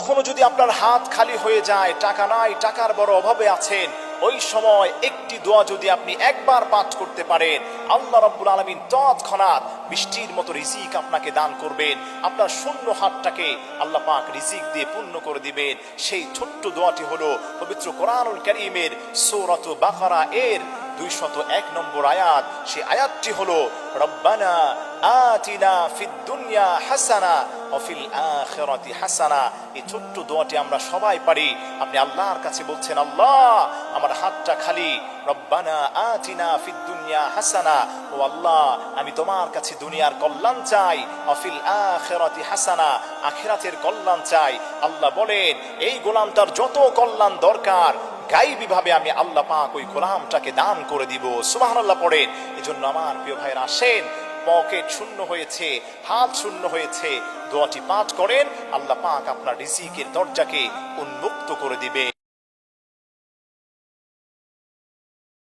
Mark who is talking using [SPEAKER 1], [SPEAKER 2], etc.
[SPEAKER 1] কখনো যদি আপনার হাত খালি হয়ে যায়, টাকা নাই, টাকার বড় অভাবে আছেন, ওই সময় একটি দোয়া যদি আপনি একবার পাঠ করতে পারেন, আল্লাহ রাব্বুল আলামিন তৎক্ষণাৎ বৃষ্টির মতো রিজিক আপনাকে দান করবেন। আপনার শূন্য হাতটাকে আল্লাহ পাক রিজিক দিয়ে পূর্ণ করে দিবেন। সেই ছোট্ট দোয়াটি হলো পবিত্র কোরআনুল কারীমের সূরাত বাকারা এর 201 নম্বর আয়াত। সেই আয়াতটি হলো রব্বানা আতিনা ফিদ দুনিয়া হাসানা ওয়া ফিল আখিরাতি হাসানা। এই ছোট্ট দোয়াটি আমরা সবাই পারি। আপনি আল্লাহর কাছে বলছেন, আল্লাহ আমার হাতটা খালি, রব্বানা আতিনা ফিদ দুনিয়া হাসানা, ও আল্লাহ আমি তোমার কাছে দুনিয়ার কল্যাণ চাই, ওয়া ফিল আখিরাতি হাসানা, আখিরাতের কল্যাণ চাই। আল্লাহ বলেন এই গোলামটার যত কল্যাণ দরকার গায়বী ভাবে আমি আল্লাহ পাক ওই গোলামটাকে দান করে দিব। সুবহানাল্লাহ পড়েন। এজন্য আমার প্রিয় ভাইরা, আসেন, পকেট শূন্য হয়েছে, হাত শূন্য হয়েছে, দোয়াটি পাঠ করেন, আল্লাহ পাক আপনার রিজিকের দরজাকে উন্মুক্ত করে দিবে।